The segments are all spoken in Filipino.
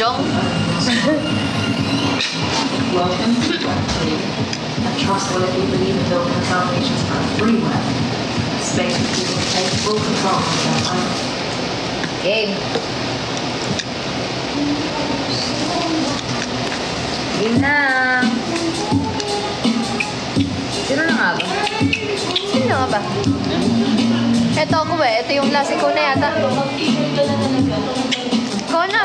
Chong? Welcome to WebTV, a trustworthy believer built on foundations of free web. Space people take full control of their life. Game. Game na. Sino na nga ba? Sino nga ba? Ito ako eh. Ito yung last. Ikaw na yata. Ikaw na.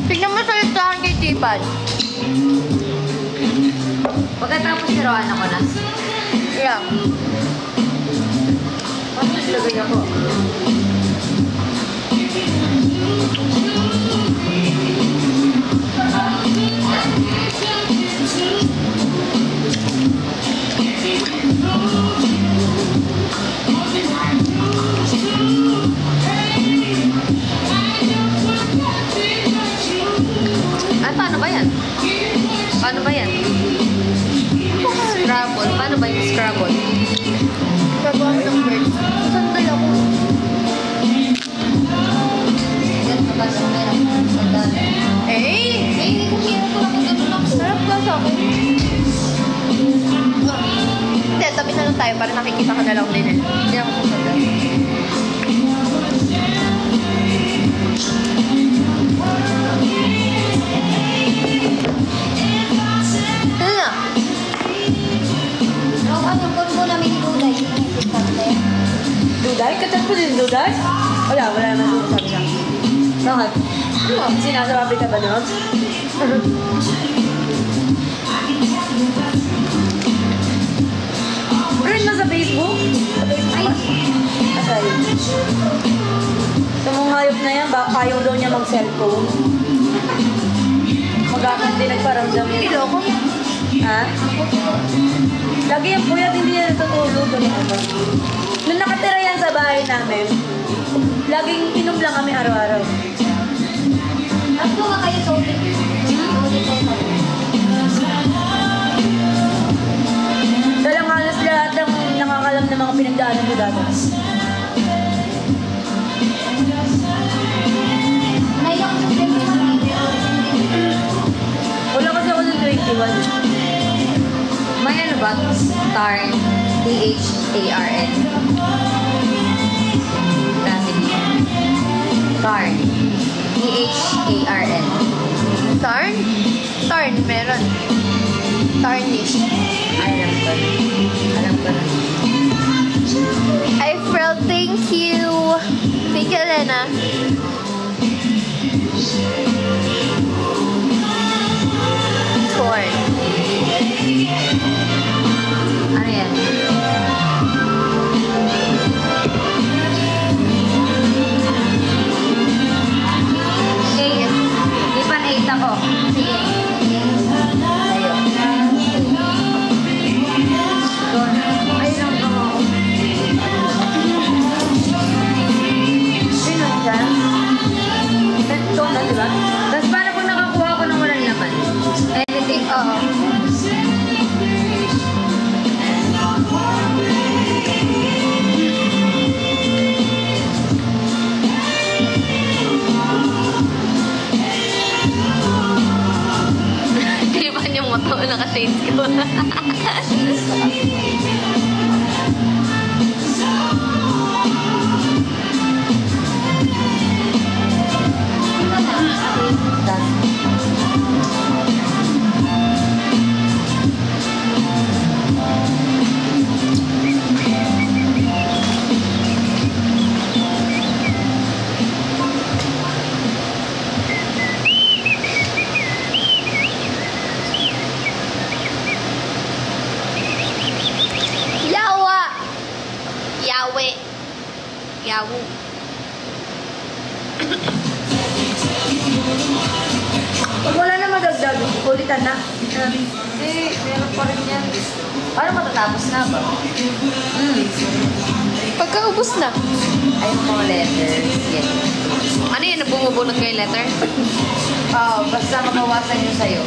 Tignan mo salitahan kay Tipan. Pagkatapos niroan ako na. Yeah. Paano silagay ako? Ay, paano ba yan? Paano ba yan? Scrabble. Paano ba yung Scrabble? Gagawa mo ng birds. Sandal ako. Ganito ba sa meron? Sandal. Eh! Hindi ko hirap ko lang ganun lang. Sarap ka sa akin. Hindi, tabi na lang tayo para nakikita ka na lang din. Hindi ako sasandal. Ano na? Ano po namin gulay? Duday? Katat po din Duday? Wala naman sinasabi siya. Bakit? Sinasabi ka ba nun? Friend mo sa Facebook? Ay! Asay. Sa mga hayop na yan, baka ayaw daw niya mag-cellphone. Mag-akat din nagparamdam yun. Iloko. Ha? Lagi yung puyat, hindi yan natutulog. Nung nakatira yan sa bahay namin, laging inom lang kami araw-araw. Ano ba kayo sa ulit? Dalang halos lahat ng nakakalam ng mga pinagdaanan ko dati. Naiyak ko din naman. Wala kasi ako ng 21. May ano ba? Tarn. T-H-A-R-N. Kasi Tarn. T-H-A-R-N. Tarn? Tarn, meron. Tarnish. Ay, alam ko. Alam ko na. April, thank you. Thank you, Elena. Corn. Ano yan? Okay. Di pa na-8 ako. Sige. Tayo. Doon. Ay, lang ako. Sino dyan? Ito na, di ba? Tapos paano kung nakakuha ko ng walang laman? Anything. Oo. Di ba yung moto naka-shades ko? Yawa! Yawe. Yawu. Pag wala na madagdag, ulitan na. Eh, meron pa rin yan. Paano matatapos na ba? Pagkaubos na. Ay, yung mga letters. Yan. Ano yan? Bumubunot kayo letter? Oo, basta mabawasan yun sa'yo.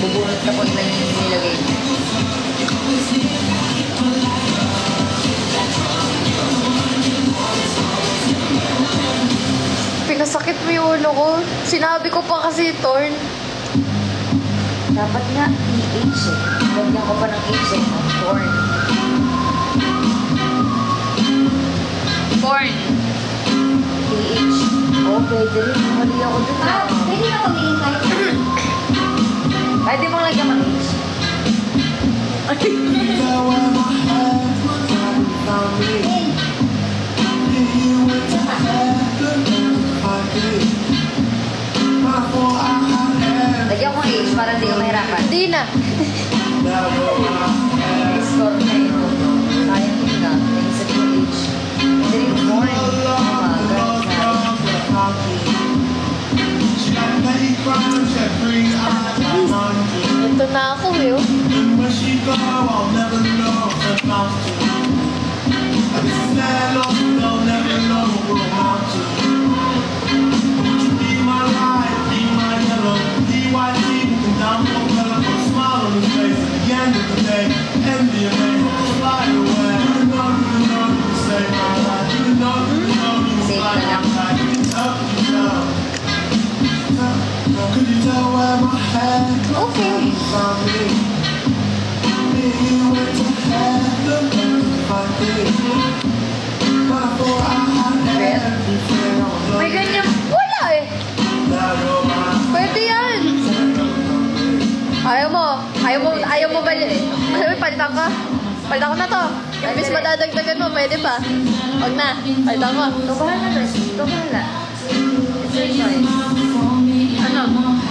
Bubunot na po na yung nilagay. pinasakit mo yung ulo ko. Sinabi ko pa kasi torn. Dapat nga PH eh. Lagyan ko pa ng H eh. Corn. Corn. PH. Oo, pwede rin. Mali ako dun. Pwede na tumingin kahit Pwede mong lagyan ng H. Lagyan ko ng H para hindi ka mahirapan. Hindi na. Score na yun. Sayang yun na. Naisip ko H. Pwede rin corn. Ito na ako eh. Oh. Safe na lang. Could you tell where my head Okay. from me? You went to heaven if I did. But I thought I had everything on the May ganyan. Wala eh. now you're my Pwede yan. Ayaw mo ba yun? Ayaw mo, palitan ka. Palitan ko na to. Imbis madadagdagan mo, pwede pa. Huwag na. Palitan ko. Ito bahala na. Ito bahala. It's your choice. Ano?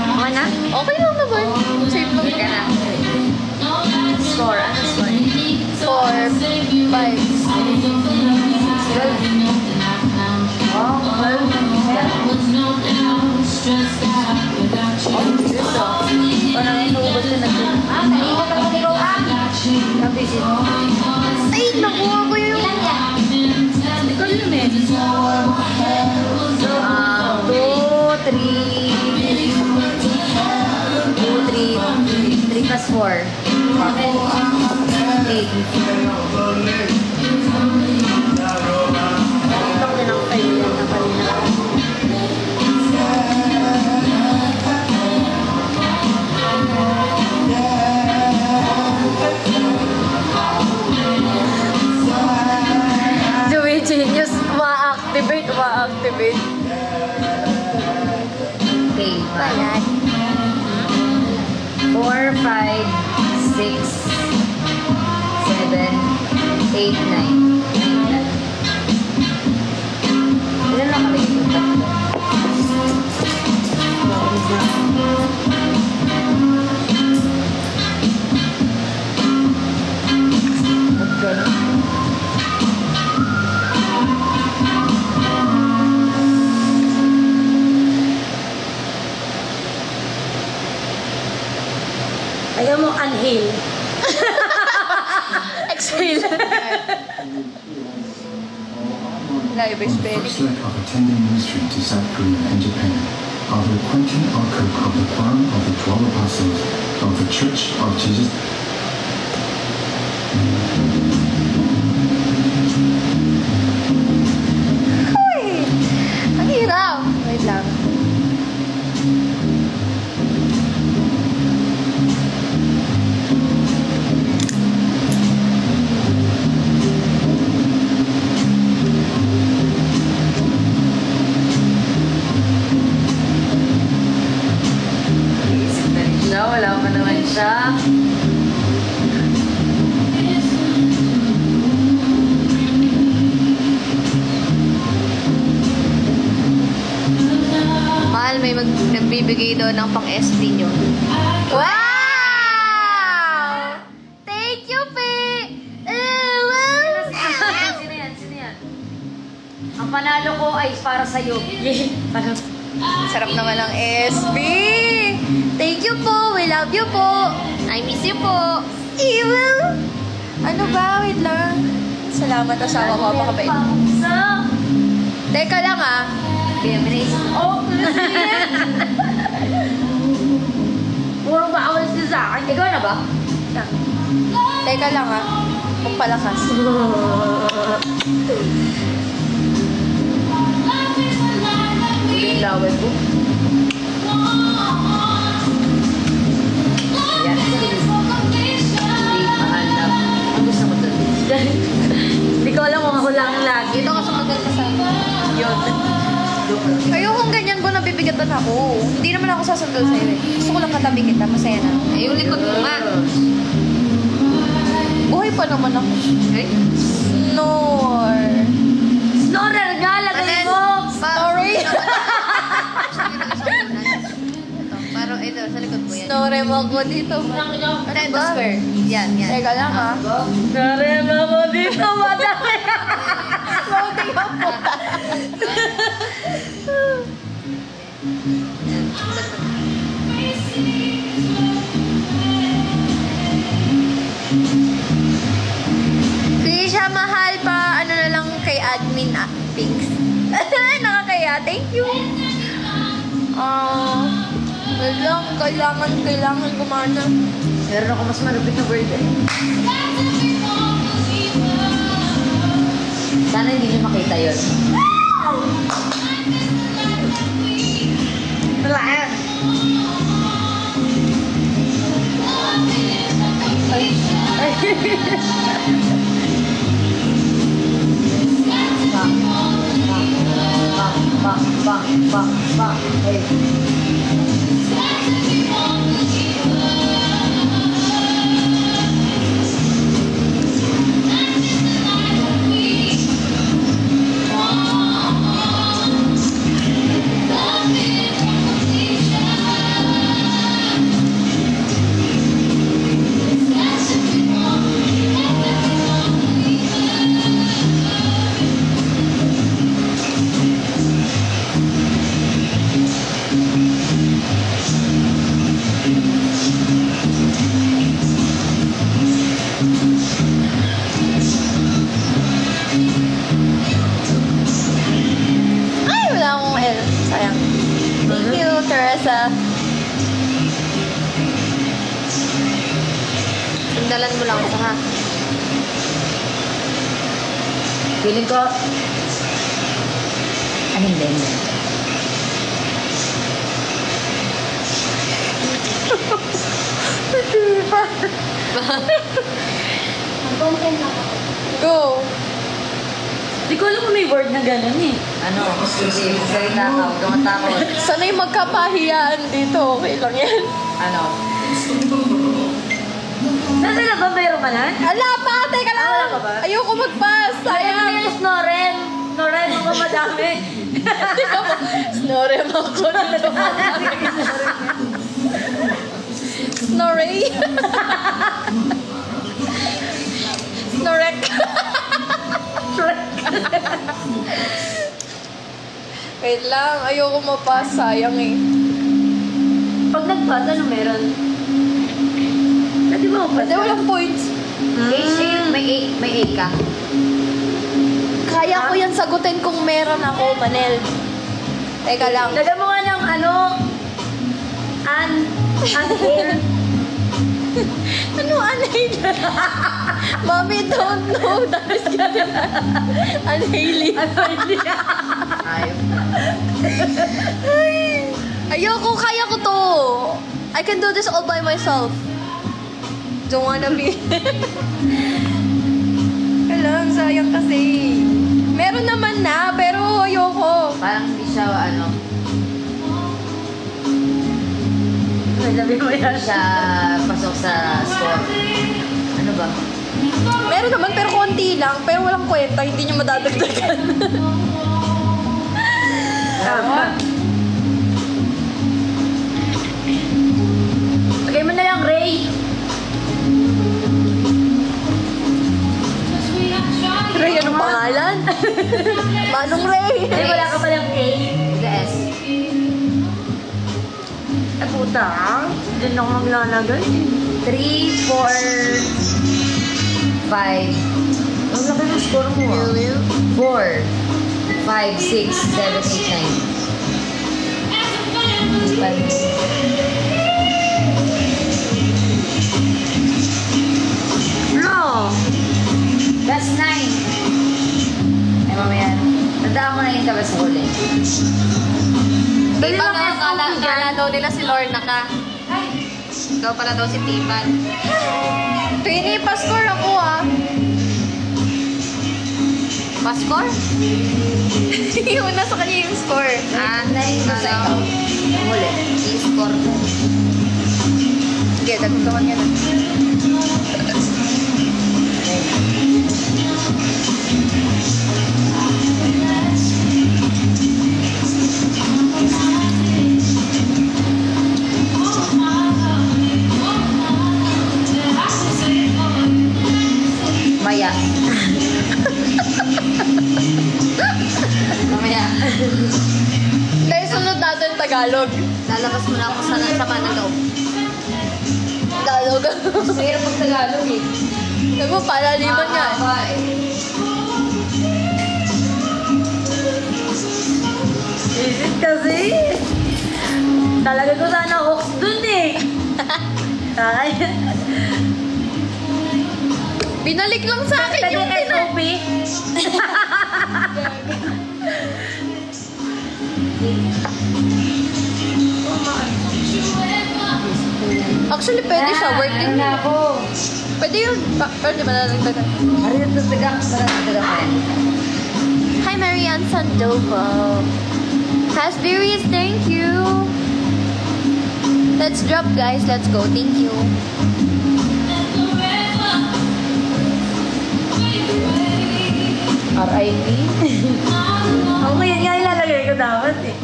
Okay na? Okay lang naman. Same lang Teka naman. na. Score. Ano score? 4, 5. 12. Wow, 12. Oh, gusto. Parang inuubos ka na ito. Naiiwan ka naman ikaw Nabisin mo. Ay, nakuha ko yung... Ikaw yun eh. 2, 3 plus 4. 8. Ito ko lang kayo yan na kanina. Joey Genius, ma-activate. Okay. Ayan. 4, 5, 6, 7, 8, 9. Ilan lang kami dito? Tatlo. Ba't ganun? Ayaw mo unheal. Exhale. Live spelling. First leg of attending ministry to South Korea and Japan are the quaintine archive of the Quorum of the 12 Apostles of the Church of Jesus. Uy! Ang hirap. Wait lang. Iisip na rin siya. Wala pa naman siya. Mahal, may nagbibigay doon ng pang-SD nyo. Wow! Thank you, Pe! Sino yan? Sino yan? Ang panalo ko ay para sa'yo. Sarap naman ng SB! Thank you po! We love you po! I miss you po! Evil! Ano ba? Wait lang. Salamat, asawa ko. Pakabait. Teka lang ah. Kaya may naisip. Oh, puro ba ako sa akin? Ikaw na ba? Teka lang ah. Kung palakas. Hindi ilawin ko. Ayan. Hindi mahanap. Ang gusto mo doon? Hindi ko alam kung ako lang lagi. Dito ka sumagal ka sa Yun. ayokong ganyan ko, nabibigatan ako. Hindi naman ako sasundol sa'yo eh. Gusto ko lang katabi kita, masaya na. Eh, yung likod mo nga. Buhay pa naman ako. Ay? Snore. Snorer nga, lagay mo! Sorry. Parang ito, sa likod mo yan. Snore mo ako dito. Ito, square. Yan, yan. Teka lang ha. Snorer mo ako dito, madami! Loading up po. Krisha, mahal pa. Ano na lang kay admin Pinks. Nakakaya. Thank you. Kailangan gumana. Meron ako mas malupit na word eh. Sana hindi niyo makita yun. Wala yan. Bang. Hey. Ay, wala akong L. Sayang. Thank you, Teresa. Sandalan mo lang sa ha. Feeling ko... Ay, hindi. Go. Hindi ko alam kung may word na gano'n eh. Ano? Sige, salita ka. Huwag ka matakot. Sana'y magkapahiyaan dito. Okay lang yan. Ano? Nasa na ba? Mayroon ka na? Ala pa! Teka lang! Wala ka ba? Ayoko mag-pass! Sayang Sayang! yung snoren. Snoren mo madami. Snore mo ako dito. Snore. Snorek. Wait lang, ayoko mapas. Sayang eh. Pag nag-pass, ano meron? Pwede ba ako Hindi, walang points. May A ka. Kaya ko yan sagutin kung meron ako, Manel. Teka lang. Lagyan mo nga ng ano, an-air. Ano anay? Mommy don't know. Tapos ka na. Unhaily. Ayop. Ayoko, kaya ko to. I can do this all by myself. Don't wanna be. Alam, sayang kasi. Meron naman na, pero ayoko. Parang hindi siya, ano, Sabi mo yan. hindi siya pasok sa score. Ano ba? Meron naman, pero konti lang. Pero walang kwenta, hindi nyo madadagdagan. Tama. Lagay mo na lang, Ray. Ray, anong pangalan? Manong Ray. Ay, wala ka palang A. The S. Ay, puta. Diyan ako maglalagay. 3, 4, 5. Ang laki ng score mo ah. 4, 5, 6, 7, 8, 9. No. That's 9. Ay, mamaya. Tandaan mo na yung tabas sa huli. daw nila si Lorna ka. Ikaw pala daw si Timan. Twinnie, pascore ako ah. Pascore? Yung nasa kanya yung score. Ah, nasa ikaw. Huli. I-score mo. Sige, dagdagan ka na. Maya. Mamaya. Dahil sunod natin Tagalog. Lalabas mo na ako sa ng loob. Tagalog. Mahirap pag Tagalog eh. Sabi mo, palaliman nga. Mahaba eh. Isit kasi. Talaga ko sana hooks dun eh. Kaya. Binalik lang sa akin Pwede yung SOP. Actually, pwede siya. Work din. Ano ako? Pwede yun. Pwede ba nalagdagan? Harito to taga. Taga pa yan. Hi, Marianne Sandoval. Raspberries, thank you. Let's drop, guys. Let's go. Thank you. R.I.P. Ako ngayon nga ilalagay ko dapat eh.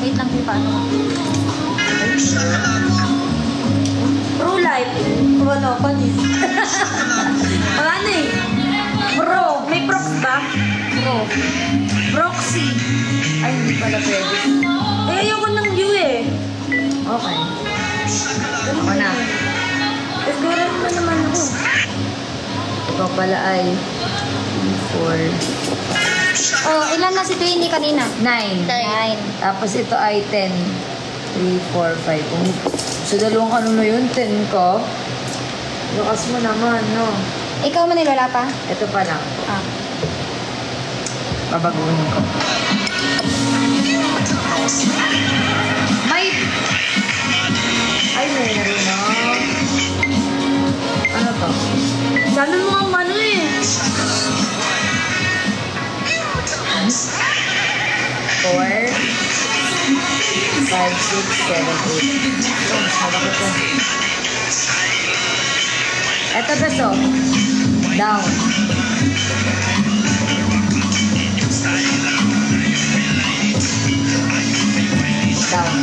Wait lang, paano? Pro life. O ano, panis. Ang ano eh. Pro. May prox ba? Pro. Proxy. Ay, hindi pala pwede. Eh, ayoko ng view eh. Okay. Ako na. Siguro naman ako. Ikaw pala ay 4, Oh, ilan na si Twinnie kanina? 9. 9. Tapos ito ay 10. 3, 4, 5. Sa dalawang ano na yun, 10 ko. Lakas mo naman, no? Ikaw manilala pa? Ito pa lang. Ah. Babaguhin ko. May... Ay, meron na. Ano to? Sabi mo ang ano eh. 4, 5, 6, 7, 8. Ito ba so? Down. Down.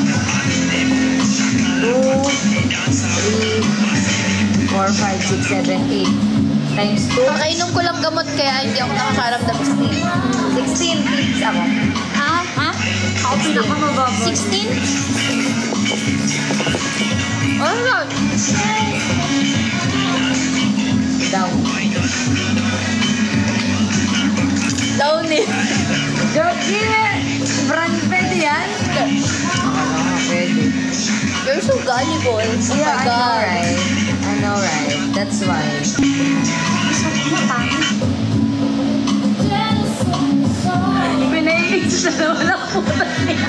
2, 3, 4, 5, 6, 7, 8. Times 2. Kakainom ko lang gamot kaya hindi ako nakakaramdam sa 16 pips ako. Ah? Ha? Ako pinakamababa. 16? Ano yun? Down. Down eh. Joke brand pwede yan? Pwede. You're so gullible. Oh Yeah, my I know, God. right? I know, right? That's why. Pinailig sa dalawa na puta niya.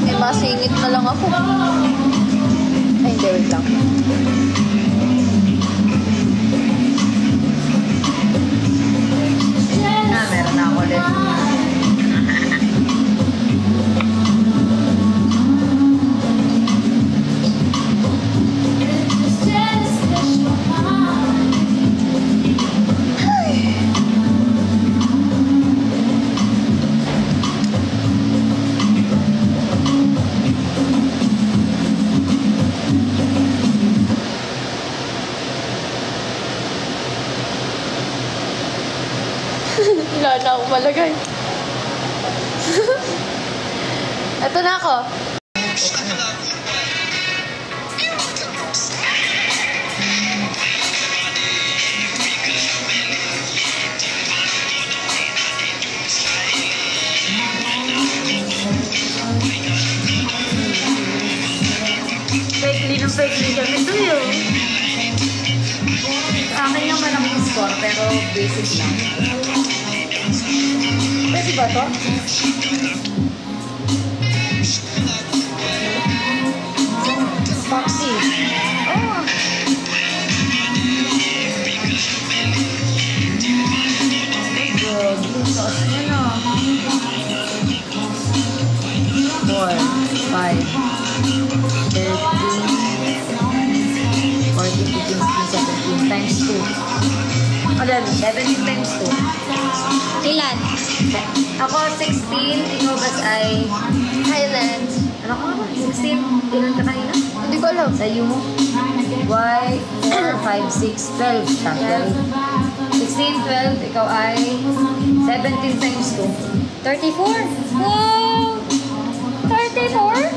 Eh, masingit na lang ako. Ay, hindi, wait lang. Meron na ako ulit. Wala na akong malagay. Ito na ako. Pero basic lang. Pwede ba to? Foxy. Oh. Good. Sauce niya na. 4, 5, 13, 14, 15, 16, 17 times 2. Ano yan? 17 times 2. Ilan? Ako 16, ikaw bas ay Highland. ano ko naman? 16? Ilan ka kanina? Hindi ko alam. Sa iyo mo? Y, 4, 5, 6, 12. Siya, 12. 16, 12, ikaw ay 17 times 2. 34. Wow! 34?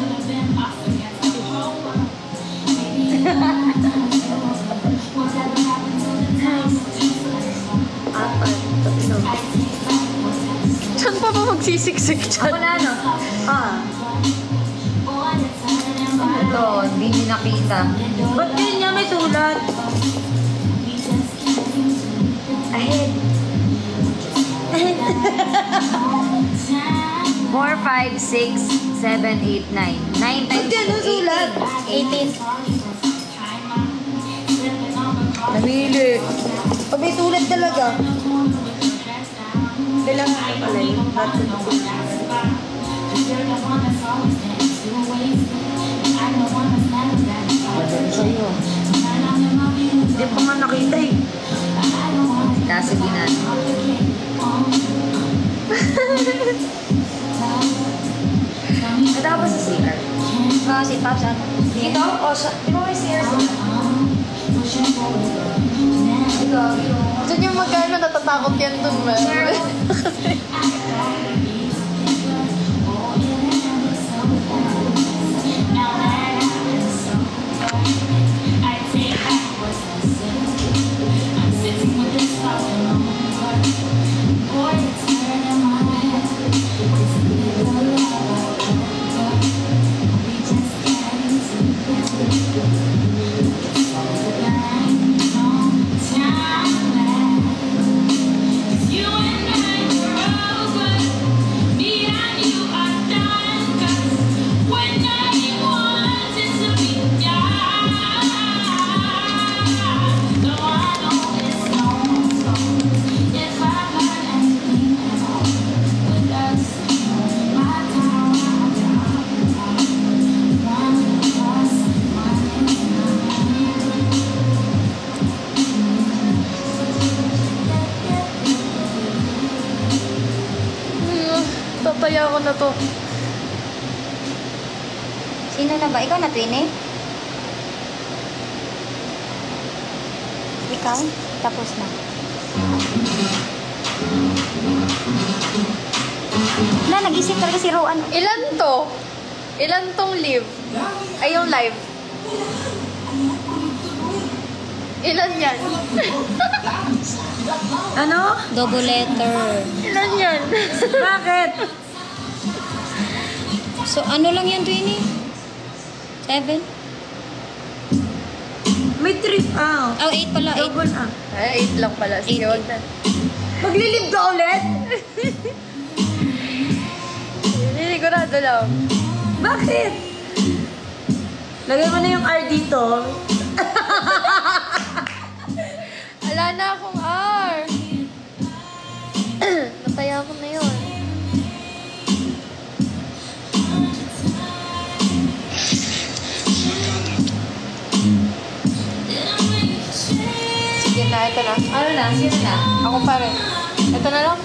Apat. Tatlo. Saan pa ba magsisiksik Ako dyan? na ano? Ito, hindi niyo nakita. Ba't ganyan may sulat? Ahead. 4, 5, 6, 7, 8, 9. 9 times Ba't ganun sulat? 18. Namili. Pag may sulat talaga. Kailangan ka pala yun. Madali sa'yo. Hindi pa nga nakita eh. Kasi ginan. Ito ka ba sa CR? Si Pops ata. Ito? O, di ba may CR sa Ito. Diyan yung magkano natatakot yan dun, man. Tataya ko na to. Sino na ba? Ikaw na, Twinnie? Ikaw? Tapos na. Wala, nag-isip talaga si Rowan. Ilan to? Ilan tong live? Ay, yung live. Ilan yan? Ano? Double letter. Ilan yan? Bakit? So, ano lang yan, Twinnie? 7? May trip ah. Oh, 8 pala. 8. Double ah. Ay, 8 lang pala. Sige, Eight. wag na. Maglilib ka ulit? Sinigurado lang. Bakit? Lagay mo na yung R dito. Wala na akong R. Nataya ko na yun. Sige na, ito na. Ano na? Sino na? Ako pa rin. Ito na lang.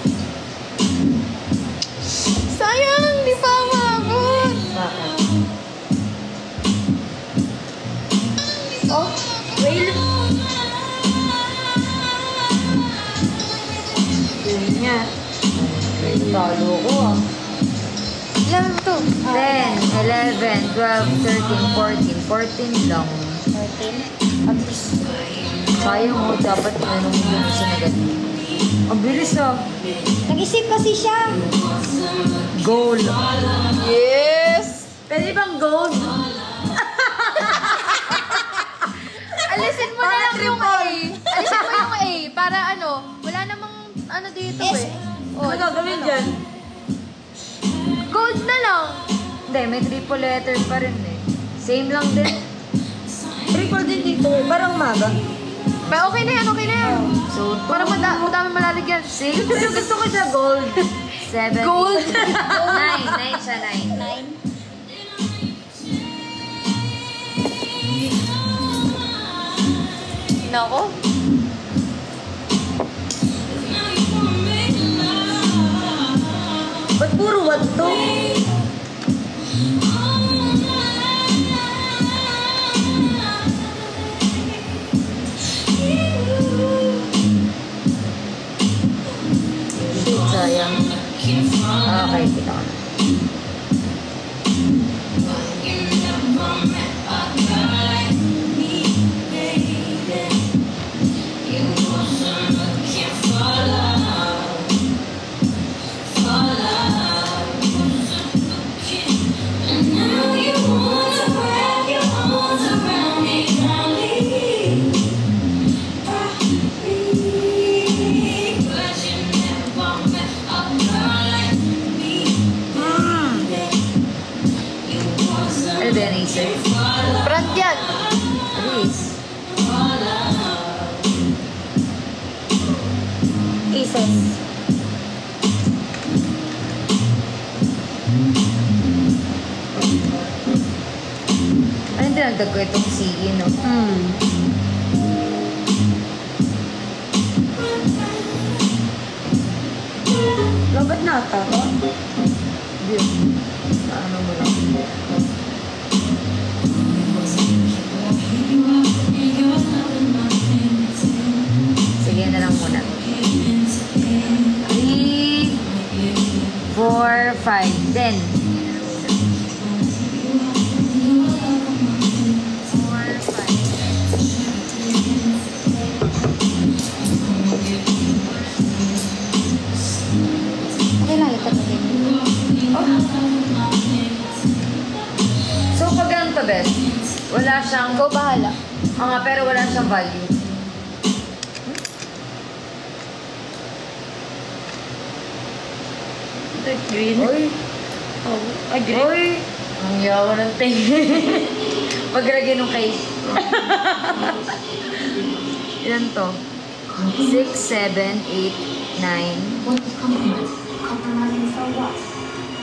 Sayang, di pa maabot. Bakit? Oh, wait. Yun niya. Talo ko ah. Ilan to? 10, 11, 12, 13, 14. 14 lang. 14. At least. Sayang mo, dapat inanong mo yung sinagat. Ang bilis ah. Nag-isip kasi siya. Goal. Yes! Pwede bang gold? Alisin mo na lang yung A. Alisin mo yung A. para ano, wala namang ano dito eh. Ano gagawin dyan? Gold na lang. Hindi, may triple letter pa rin eh. Same lang din. Triple din dito. Parang maga. Pero okay na yan, okay na yan. So, Para madami malalagyan. 6, Gusto ko siya gold. 7, Gold. 9. 9 siya, 9. Nako. Ba't puro wad to? Shit, sayang. Okay, kita ko na. Ano ba yan, Acer? Brand yan. Ace. Aces. Ano dinagdag ko itong CE, no? Labat na ata. Hindi. Ano mo lang. Sige na lang muna. 3, 4, 5, 10. Okay lang, ito na din. So, pag ganito, Bes, wala siyang... Go bahala. Pero wala siyang value. Green. Uy! Ay, green. Uy! Ang yawa ng tingin. Paglagay ng cake. Ilan to? 6, 7, 8, 9. What is compromise? Compromising so what?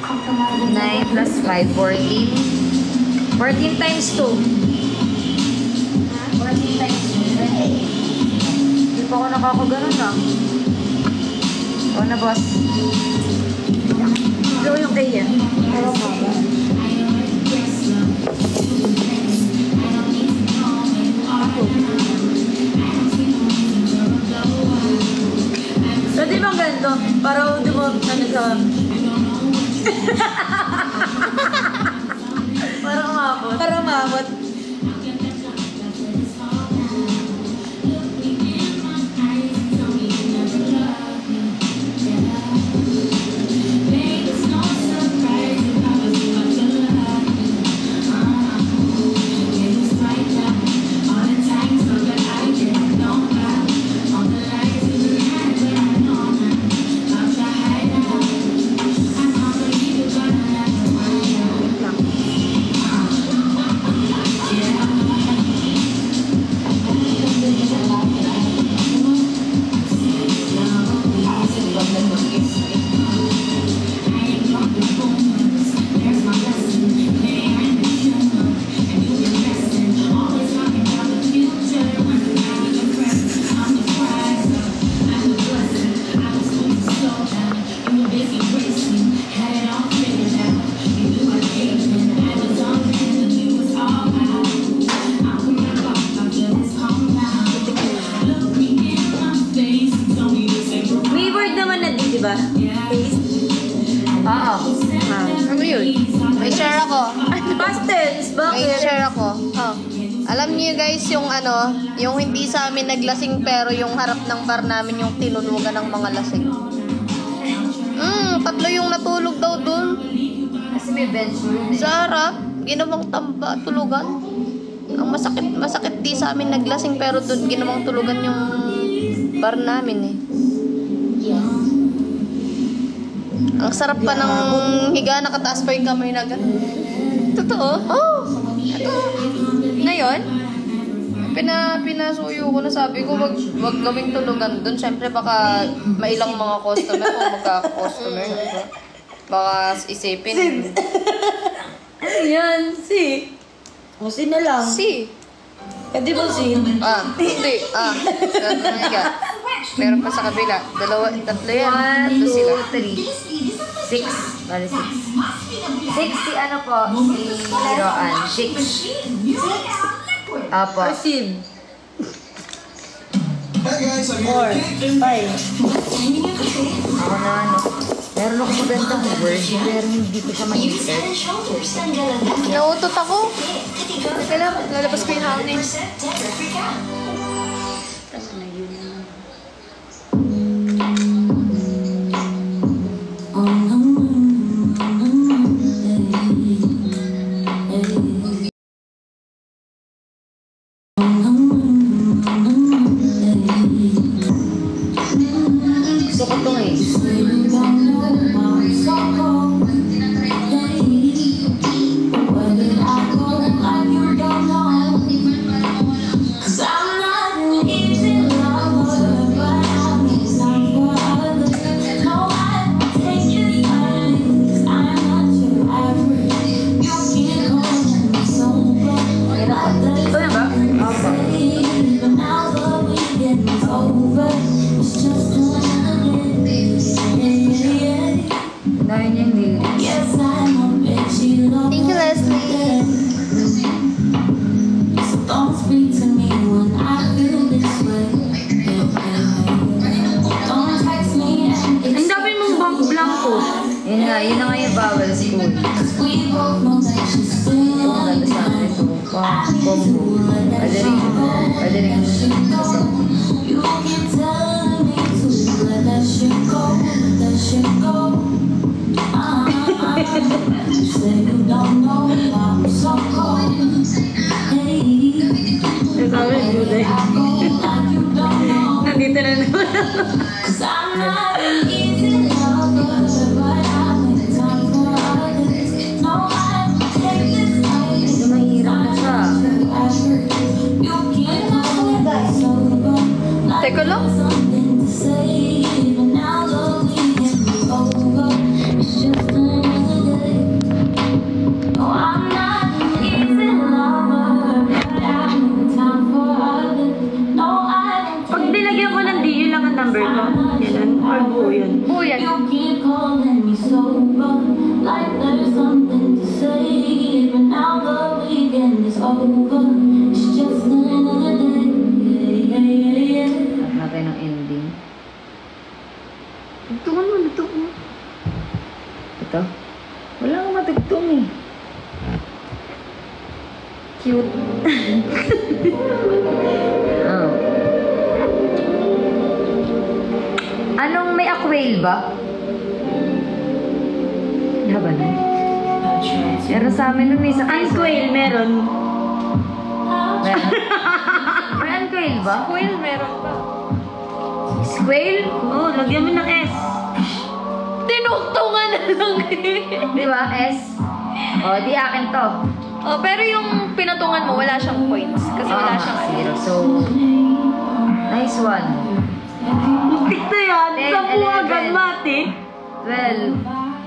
Compromising 9 plus 5, 14. 14 times 2. 14 times 2. Hindi pa ako nakakaganon na. O na, boss. Ito yung kaya. Parang maga. So, di ba ang ganito? Parang di mo, ano sa... Parang umabot. Parang maamot. May word naman na di ba? Taste. Oo. Ano yun? May share ako. Past tense, May bakit? share ako. Oh. Alam niyo guys, yung ano, yung hindi sa amin naglasing pero yung harap ng bar namin yung tinulugan ng mga lasing. Tatlo yung natulog daw dun. Kasi may bench room eh. Sa harap, ginawang tamba, tulugan. Ang masakit di sa amin naglasing pero dun ginawang tulugan yung Bar namin eh. Ang sarap pa ng higa, nakataas pa yung kamay na gano'n. Totoo? Oh! Ito. Ngayon, pinasuyo ko na sabi ko, wag gawing tulugan doon. Siyempre baka mailang mga customer o magka-customer. Diba? Baka isipin. Ano yan? Si. O, si na lang. Si. Eh, di ba si? Hindi. Sarap ng higa. Meron pa sa kabila. Tatlo yan. 1, Tatlo sila. 2, 3. 6. Bali 6. 6 si ano po? Si Roan. 6. Apo. Receive. Hey guys, I'm 4, 5. Ako na ano. Meron ako magandang word, pero hindi ko siya ma-insert. Nautot ako. Teka lang, lalabas ko yung hangin. Gusto ko ito eh. Dahil niya hindi. Thank you, Leslie. Don't speak to me when I feel this way. Don't text me Ang dami mong bank blanco. Yun nga yung bawal school. we both know that she's still Ang ganda sa akin ito. Combo. Pwede rin. You keep telling me to let that shit go, let that shit go. You say you don't know I'm so cold. Hey, Ikaw rin, Juday. I go like you don't know. Nandito na naman. 'Cause I'm not an easy lover, but I make time for others. No, I don't take this life. Medyo mahirap na siya. You keep calling me sober, like Teka lang. something to say, but now the weekend is over. It's just another day. No, I'm not an easy lover, but I make time for others. No, I don't Pag nilagyan ko ng D, yun lang ang number ko. Yan, or buo yun. Oh, yan. You keep calling me sober, like there's something to say, but now the weekend is over. It's just another day. Yeah, yeah, yeah. Natin ang ending. Tugtungan mo, tugtungan mo. Ito. Wala akong matugtong eh. Cute. Oh. Anong may aquail ba? Haba na. Meron sa amin nun eh sa Unquail, meron. Meron? May unquail ba? Well, meron pa. Squail? Oo, lagyan mo ng S. Tinuktungan na lang eh. Di ba? S? O, di akin to. Oh, pero yung pinatungan mo, wala siyang points. Kasi wala siyang ano. zero. So, nice one. Ito yan. 10, Sa buwagan, 11. mati. 12,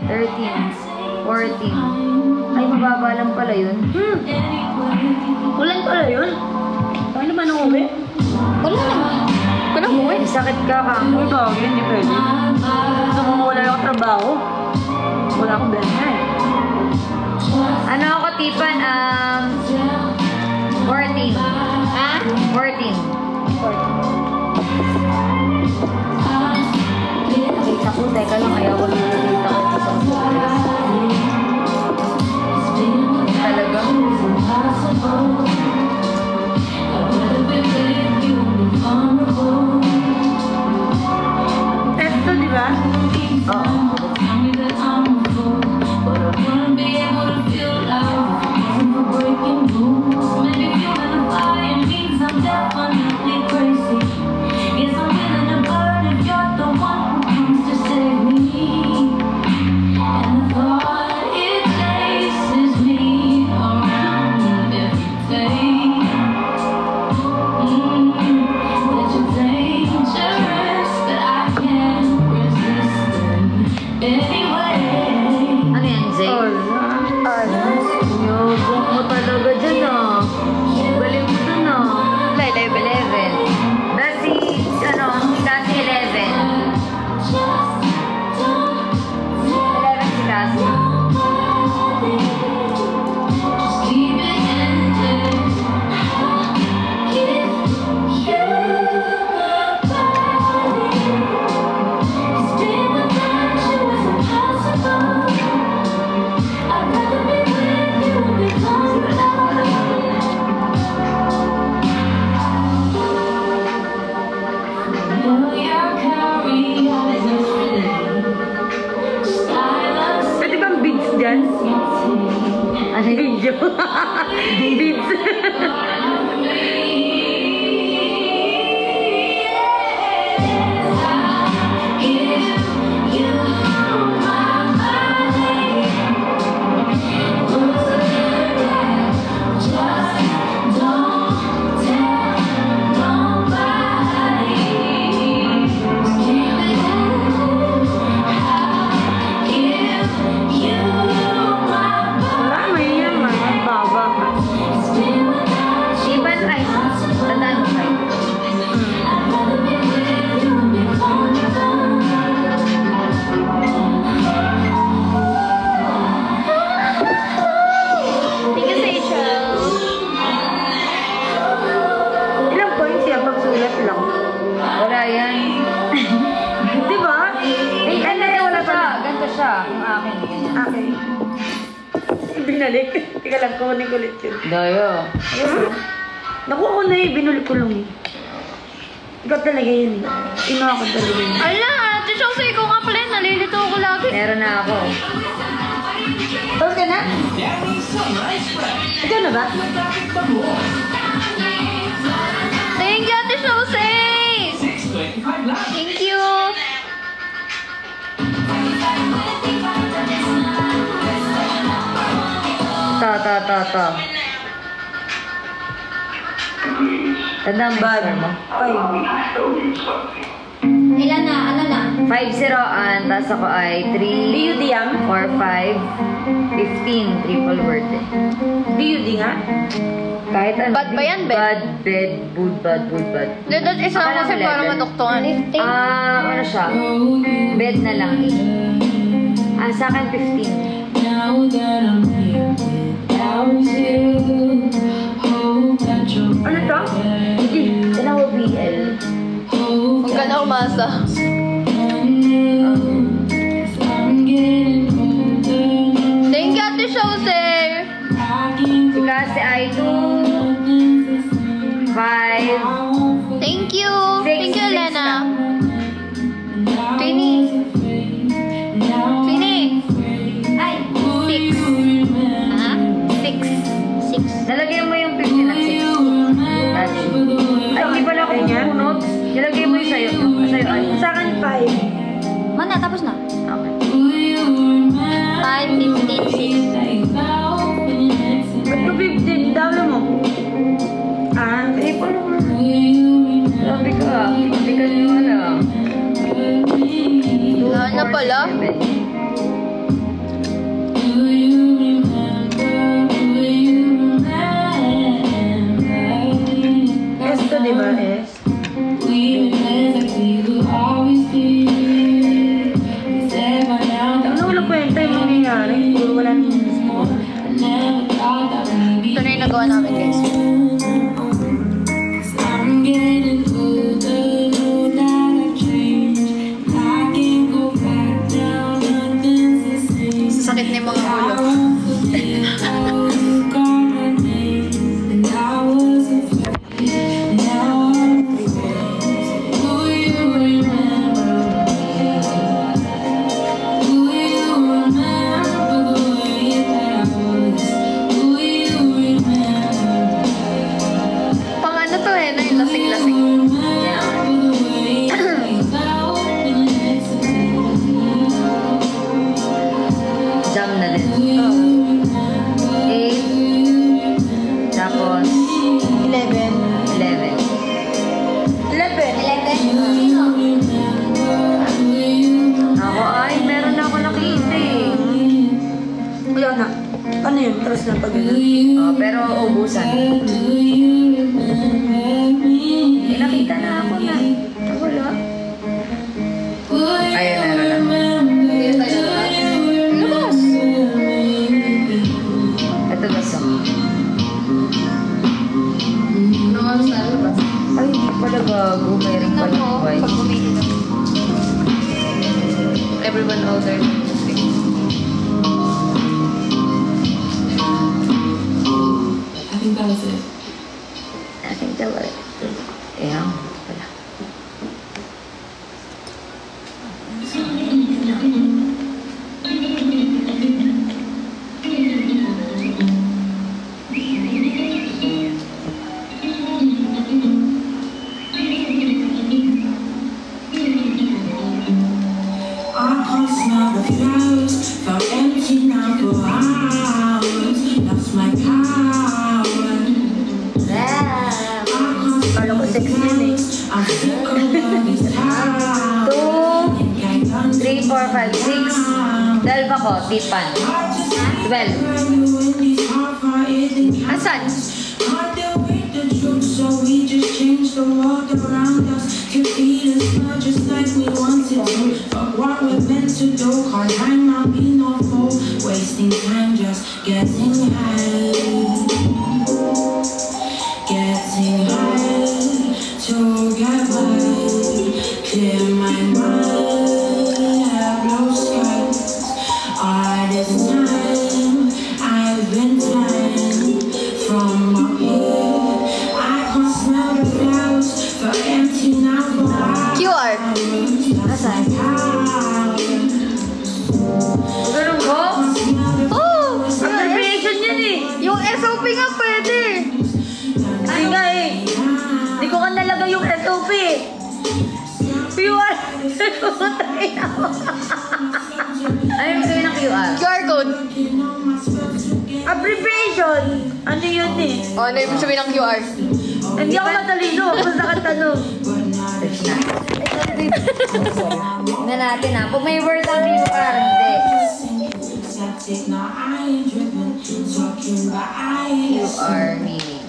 13, 14. Ay, mababa lang pala yun. Ulan pala yun. Paano ba nang uwi? Wala naman. Walang May points. sakit ka, Kamo. Uy, bagay, hindi pwede. Gusto mo wala yung trabaho. Wala akong benta eh. Ano ako, Tipan? 14. Ha? 14. Nakita ko, teka lang, ayaw ko nakita ko ito sa talaga. Eto, di ba? Oo. Breaking rules, maybe feeling the fire means I'm deaf. binalik. Teka lang, kunin ko ulit yun. Dayo. Nakuha ko na eh, binulik ko lang eh. Ikaw talaga yun eh. Kinuha ko talaga yun. Ala, Ate Chelsea, ikaw nga pala yun. Nalilito ako lagi. Meron na ako. Tapos ka na? Ikaw na ba? Thank you, Ate Chelsea! Thank you! Ta. Tanda mo yung score mo? Ay. Ilan na? Ano na? 5-0 tapos ako ay 3 BUD yan? or 5, 15, triple word eh. BUD nga? Kahit ano. Bad ba yan, Ben? Bad, bed, bad. That is Akala naman kasi ko parang 11. maduktungan. Ano siya? Bed na lang eh. Sa akin 15. Now that I'm here without you, hope that you're Ano to? Tinawag ko BL. Huwag ka na umasa. I'm getting older. Thank you, Ate Chelsea! Si Kasi ay 2, 5, Thank you! Thank you, Elena! Fini. Ay, 6. Ha? 6. Nalagyan mo yung 15 at 6. Touch. Ay, hindi pala ako pumunod. Nilagay mo yung sa'yo. Sa'yo ay. Sa akin 5. Mana, tapos na. Okay. 5, 15, 6. Ba't ko 15? Dawla mo. Ay, pala mo. Sabi ka. Hindi ka nyo alam. Wala na pala. S to, di ba? S? Ano walang kwenta yung mangyayari? Puro wala nang Ito na yung nagawa namin, guys. I'm getting older, know that I've changed. I can't go back down, nothing's the same. Sakit na yung mga ulo. I won't forget how you called my name, and I was afraid. Now I'm afraid. Will you remember? Will you remember the way that I was? Will you remember? Pang ano to eh, na yung lasing-lasing. Jam na din. 8. Tapos 11. 11. 11. Sino? Ako ay, meron na ako nakita eh. Wala na. Ano yun? Trust na pag ano? Oh, pero ubusan. Nakita na ako na. Wala. Ayun, meron na. Hindi tayo lahat. Lumos! Ito ba sa? Lumos na lumos. Ay, hindi pala gago. Mayroon Tingnan pala mo, white. pag umiinom. Everyone older. I think that was it. I think that was it. Ayan. Wala. I can't smell the flowers, felt empty now for hours. Lost my power. Kala ko sex yun eh. I'm sick of all these towers. 2, 3, 4, 5, 6. 12 ako. Tipan. 12. Asan? So we just changed the world around us. Can feel and smell just like we wanted to. But what we're meant to do can't hang out, be no fool. Wasting time just getting high. Getting high to get by. Clear my mind, have blue skies. All this time I've been QR. Nasaan? Ganun ko? Oh! Abbreviation yan eh. Yung SOP nga pwede. Hindi nga eh. Hindi ko ka nalagay yung SOP eh. QR. Ano yung sabihin ng QR? QR code. Abbreviation. Ano yun eh? Oh, ano yung sabihin ng QR? Hindi ako matalino. Basta ka tanong. Search na. Tignan natin ha. Pag may word ang QR, hindi. QR meaning.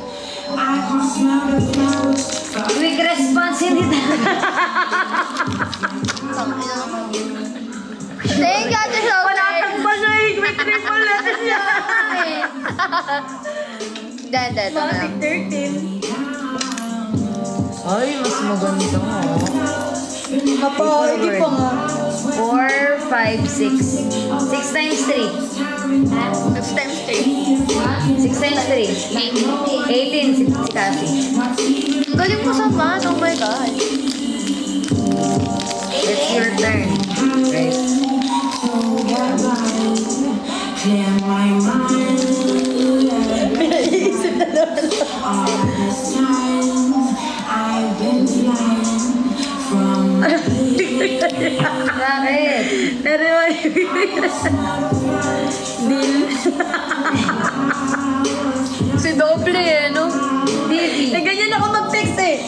Quick response, hindi Thank you, Ate Sophie. Panatagpa na eh. May triple letters niya. Dan. Bakit 13? Ay, mas maganda mo. Kapag pa nga. 4, 5, 6. 6 times 3. Next times 3. 6 times 3. 18 si Cassie. Ang galing mo sa math. Oh my God. It's your turn. Right. Bakit? Pero Deal. Si Doble eh, no? Didi. Na ganyan ako mag-text eh.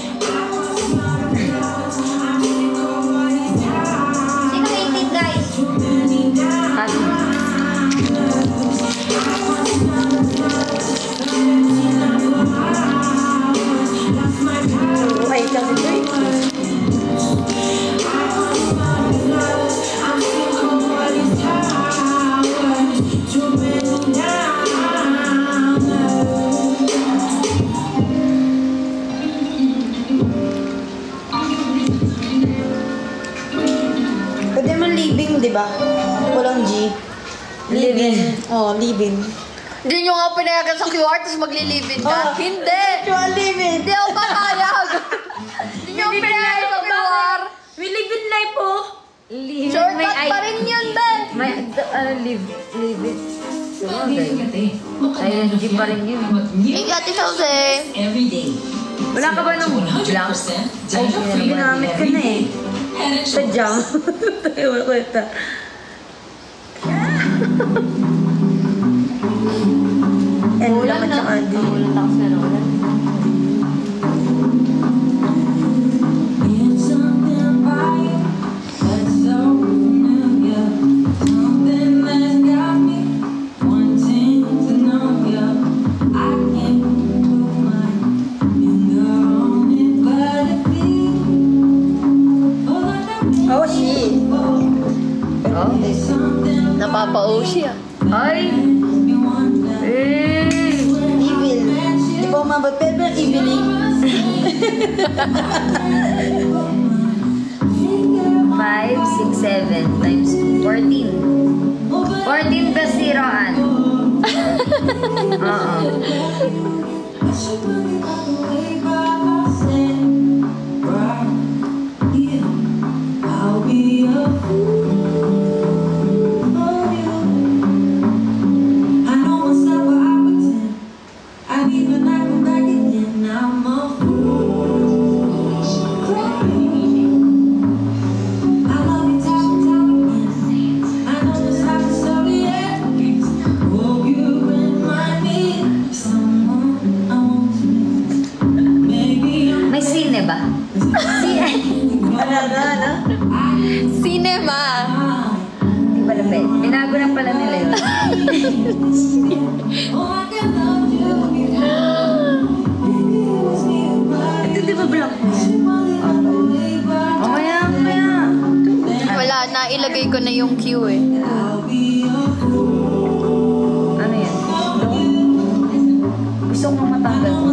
Sino 18, guys? Cassie. Okay, kasi 13. Pwede man living, di ba? Walang G. Living. Oh, living. Hindi nyo nga pinayagan sa QR, tapos maglilibin ka. Oh. Hindi! Actual living. Hindi ako papayag. Hindi nyo pinayagan sa QR. We live in life, oh. Live. Shortcut pa rin yun, Ben. May, live it. Ayun, G pa rin yun. Thank you, Ate Sophie. Every day. Wala ka ba nung blank? 100% Ay, Ginamit ko na eh. Sa jam. Ewan ko ito. And lang at saka D. Ulan lakas na ulan. Oh, shit. Oh. Napapa-O siya. Ay! Eh! Evil. Di ba umabot? Pero yung evening. 5, 6, 7 times 2. 14. 14 plus 0, An. Oo. May sine ba? Ano? Cinema. Hindi pala pwede. Binago na pala nila yun. Ito di ba blank? Mamaya. Wala na, ilagay ko na yung Q eh. Ano yan? Gusto ko matanggal mo.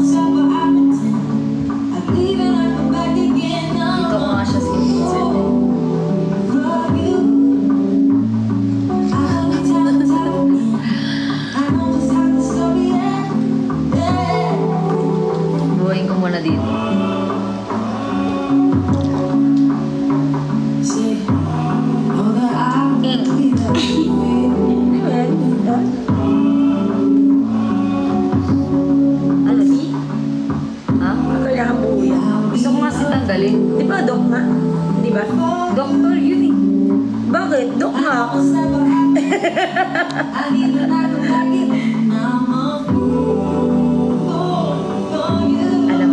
Dito ko nga siya sinisip. Buhayin ko muna dito. Doc nga. Di ba? Doktor yun eh. Bakit? Doc nga. Alam.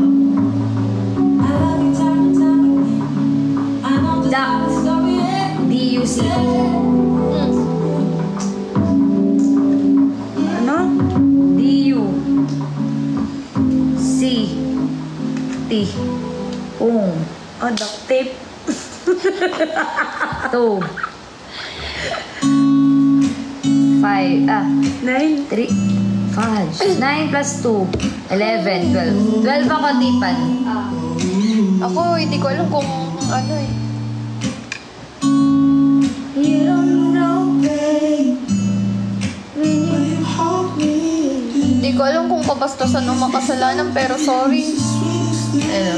Doc. D-U-C-T. Ano? D-U-C-T. Kung. Oh, duct tape. 2 5 9. 3 5 9 plus 2 11 12 12 ako tipan. Ako, hindi ko alam kung ano eh. You don't know, babe. Hindi ko alam kung kabastusan o makasalanan, pero sorry. Ano?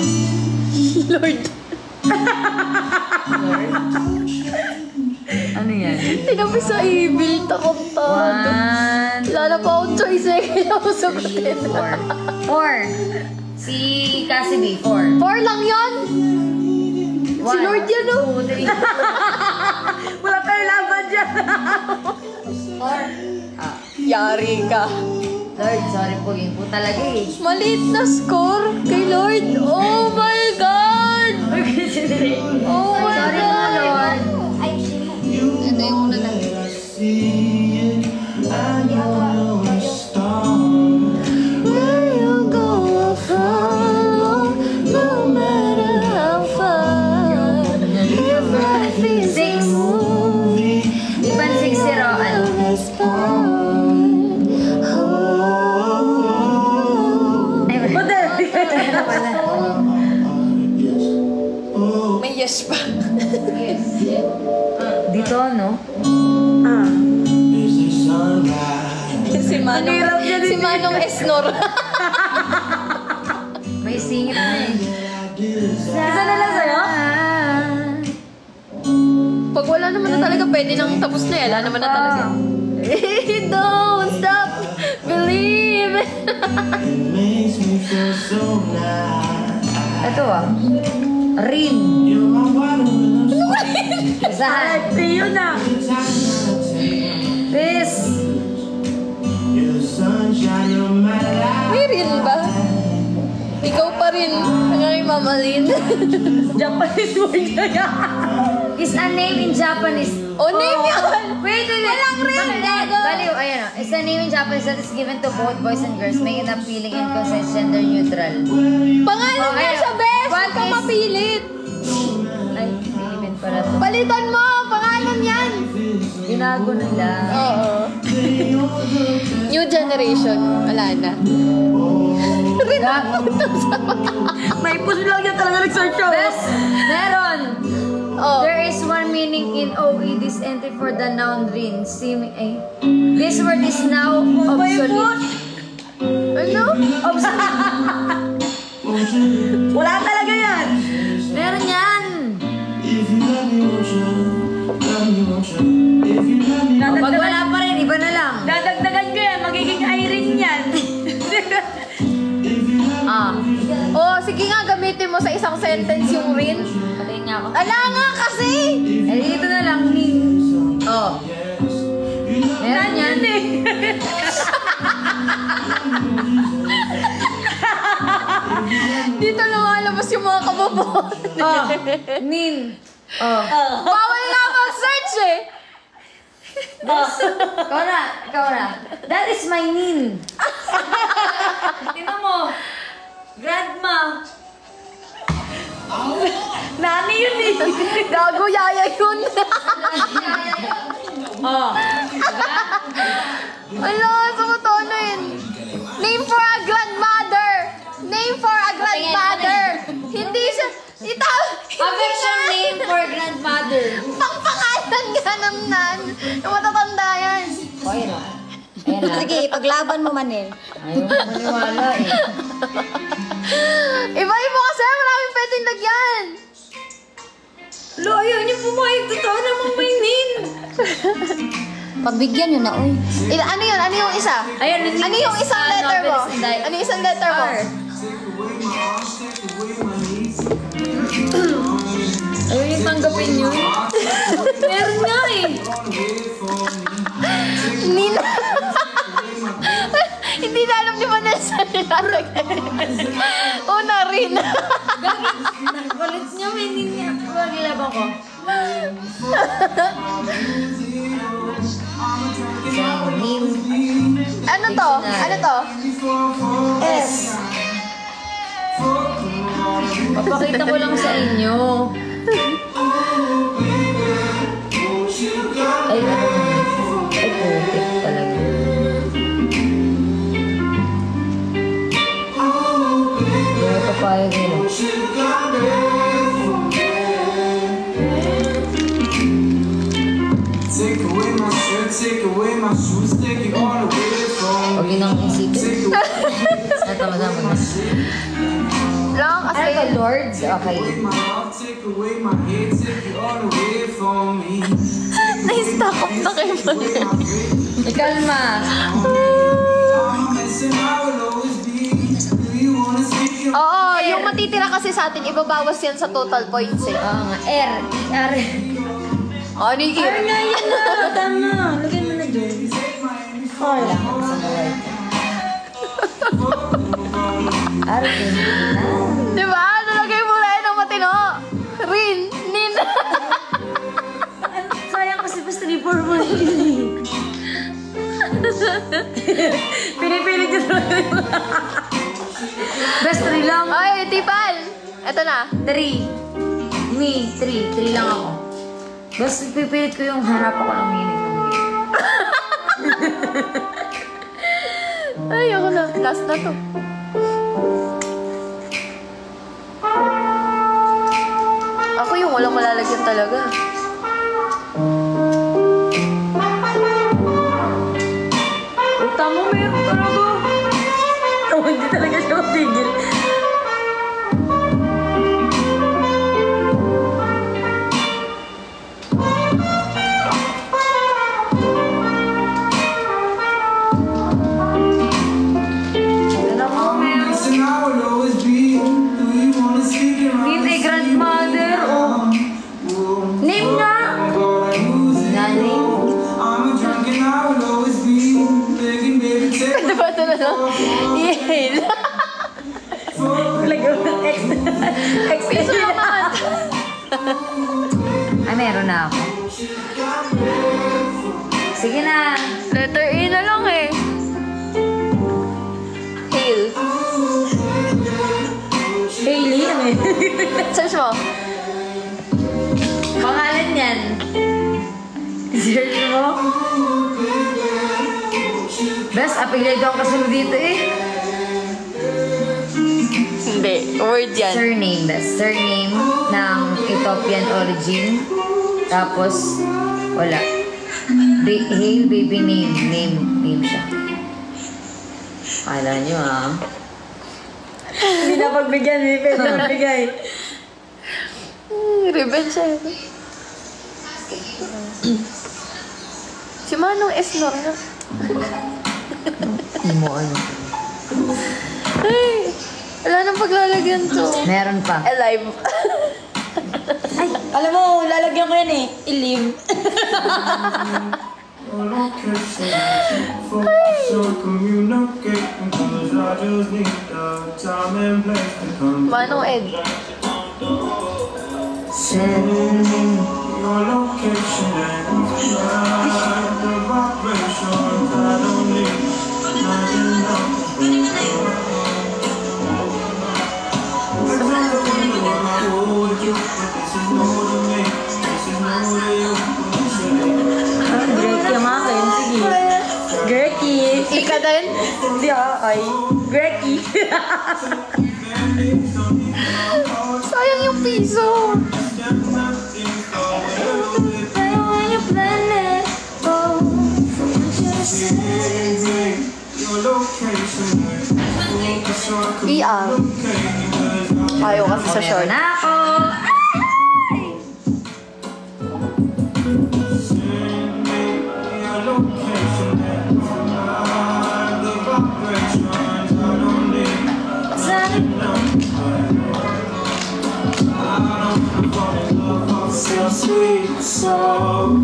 Lord. Ano yan? Tinabi sa evil, takot-takot. 1 Wala na pa akong choice eh, kaya ako sagutin. 4 Si Cassie B 4 4 lang yan! Si Lord yan, oh. 2 3 Wala tayong laban dyan. 4 Yari ka. Lord, sorry po, yun po talaga eh. Maliit na score kay Lord. Oh my God! Oh my Sorry po, God! Lord. Ito yung una na. Where you go from, no matter how far, if life is a 6 movie, Iban 6-0 ano? let's part. Ay, wala. Ano pala? May yes pa. Dito, no? Ah. Si Manong, si Manong Esnor. May singit na eh. Isa na lang sa'yo? Pag wala naman na talaga, pwede nang tapos na eh. Wala naman na talaga. Don't stop believing. Ito ah. Rin. Basahan. Tiyo na. This. May rin ba? Ikaw pa rin. Hanggang Mama Lynn. Japanese word na yan. Is a name in Japanese. O, name yan! Wait. Walang rin, gago. Baliw, ayan o. Is a name in Japanese that is given to both boys and girls, making it appealing and consent gender neutral. Pangalan Oh, nga ayun. siya, bes! Huwag What kang is- mapilit. Ay, nilimin pala to. Palitan mo! Pangalan yan! Ginago nila. Oo. New generation. Wala na. Rin ang May puso lang yan talaga nag-search ako. Bes, meron. Oh. There is one meaning in OE, this entry for the noun rin. This word is now obsolete. Ano? Wala talaga yan. Meron yan. Pag wala pa rin, iba na lang. Dadagdagan ko yan. Magiging Irene yan. Ah, Oh, sige nga, gamitin mo sa isang sentence yung rin. patayin nga ako. Ala nga kasi! Eh, dito na lang. Oh. Meron yan. Dito lumalabas yung mga kabobohan. Oh. Nin. Oh. Bawal nga mag-search eh! Ikaw na. That is my nin. Tingnan mo. Grandma. Nani yun eh. Gago, yaya yun. Oh. Ala, sa totoo na yun. Name for a grandmother. Name for a grandmother. Hindi siya... Affection name for grandmother. Pangpangalan ka ng nan. Yung matatanda yan. Oh, yun o. Ayan na. Sige, paglaban mo, Manil. Ayaw mo maniwala eh. Iba-iba kasi, maraming pwedeng lagyan. Lo, ayaw niyo pumayag. Totoo namang may nin. Pagbigyan nyo na, uy. Ano yun? Ano yung isa? Ayan, Ano yung isang letter mo? Ano yung isang letter mo? R. tanggapin yun. Meron nga eh. Nina. Hindi na alam ni Manel saan nilalagay. Una rin. Kulit niya, may niya. Maglilabang ko. Ano to? Ano to? S. Papakita ko lang sa inyo. Ay, ay, putik talaga. Yung papayag nila. Take away my shirt, take away my shoes, take it all away from Huwag me. yun ang isipin. Take away Tama-tama na. Lang kasi. Ay, ka Lord. Okay. my love, take away my hate, take it all away from me. Na-stock up na kay Manel. Ikalma. I'm missing, I will always be. Do you wanna speak your Oo, yung matitira kasi sa atin, ibabawas yan sa total points eh. Oo nga. R. R. Oh, Nikki. R nga yan na. Tama. Lagyan mo na dun. Ay, lang. Sa malay. R. Di ba? Nalagay mo na yun ang matino. Rin. Nin. Sayang kasi basta report mo yun. Pinipilit ko talaga. Best 3 lang. Ay, Tipal. Eto na. 3. Me, 3. 3 lang ako. Basta pipilit ko yung hanap ako ng meaning. Ay, ako na. Last na to. Ako yung walang malalagyan talaga. Uta mo, meron talaga. Oh, hindi talaga siya matigil. I'm missing, I will always be. Do you wanna speak your mind? Hindi, grandmother, oh. Name nga! Nani? I'm a drunk and I will always be begging, baby, take Ano ba ito na lang? Yale. Lagyan mo ng X. X. Piso naman. Ay, meron na ako. Sige na. Letter E na lang eh. Hale. Hailey, ano yun? Search mo. Pangalan yan. Search mo. Best, apelido ang kasunod dito eh. Hindi. Word yan. Surname, best. Surname ng Ethiopian origin. Tapos, wala. Hail baby name. Name siya. Kala nyo ah. Hindi na pagbigyan eh. Pwede na pagbigay. Revenge siya. Si Manong Esnor na. Imo ano. Ay, wala nang paglalagyan to. Meron pa. Alive. Ay, alam mo, lalagyan ko yan eh. I-live. Manong Ed. Send your location and ride the vibrations. I don't need nothing else. I don't know what I told you, but this is no to me. This is no to you. Gretty ang akin. Sige. Gretty. Ika din? Hindi ah. Ay. Gretty. Sayang yung piso. ER. Ayaw kasi sa short. Na ako. Say sweet soul.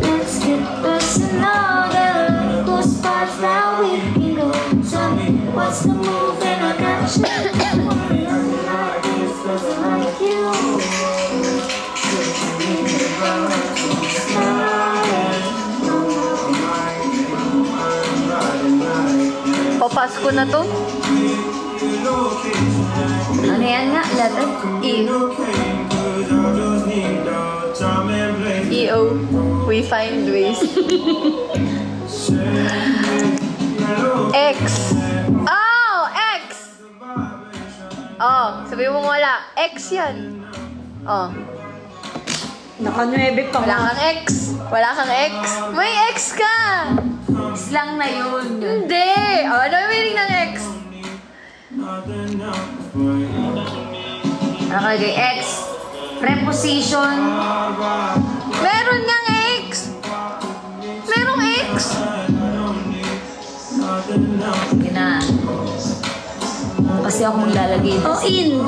Let's get personal. There are cool spots that we can go. Tell me what's the move and I got you. Nothing like this doesn't like you. Papasko na to. Ano yan nga? Letter? E. EO. We find ways. X. Oh! X! Oh, sabi mo wala. X yan. Oh. Naka-9 pa Wala nga. kang X. Wala kang X. May X ka! Lang na yun. Hindi! Oh, ano yung meaning ng X? Nakalagay X. Preposition. Meron niyang X! Merong X! Sige na. Kasi ako maglalagay. Oh, in!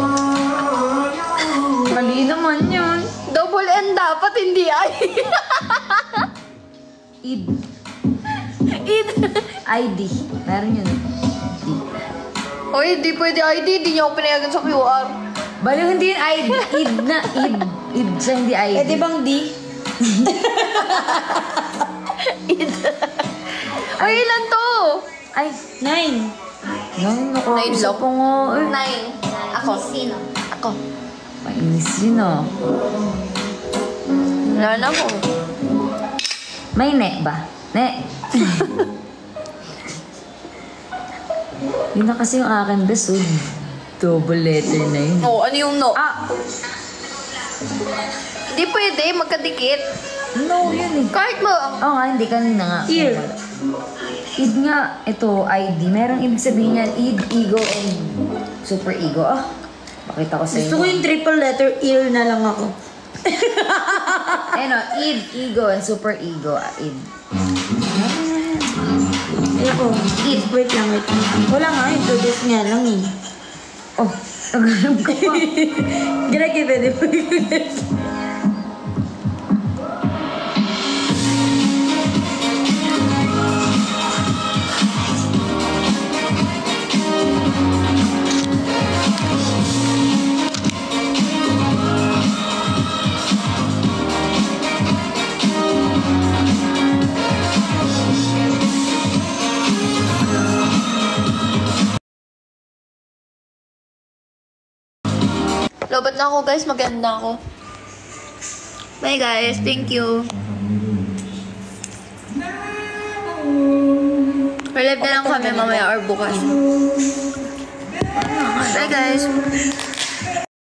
Mali naman yun. Double N dapat, hindi I. Id. Id. ID. Meron yun. Oy, hindi pwede ID. Hindi niya ako pinayagan sa QR. Balo hindi yun ID. Id na. Id. Id siya hindi ID. Eh, di bang D? Id. Oy, ilan to? Ay. 9. Nang Nine nakausap lang. ko nga. Eh. 9. Ako. Sino? Ako. Mainis yun oh. Wala na ako. May ne ba? Ne. Yun na kasi yung akin best. Oh. Double letter na yun. Oh, ano yung no? Ah! Hindi pwede, magkadikit. No, yun eh. Kahit mo. Oo nga, hindi kanina nga. Ear. Id nga, ito, ID. Merong ibig sabihin yan, id, ego, and super ego. Ah, pakita ko sa inyo. Gusto ko yung triple letter ill na lang ako. Ano, id, ego, and super ego. Ah, id. Ayoko. Id. Wait lang, wait lang. Wala nga, introduce nga lang eh. Oh, naghanap ko pa. Ginagi, pwede po. Lobat na ako guys, maganda ako. Bye guys, thank you. Relive na lang kami mamaya or bukas. Bye guys.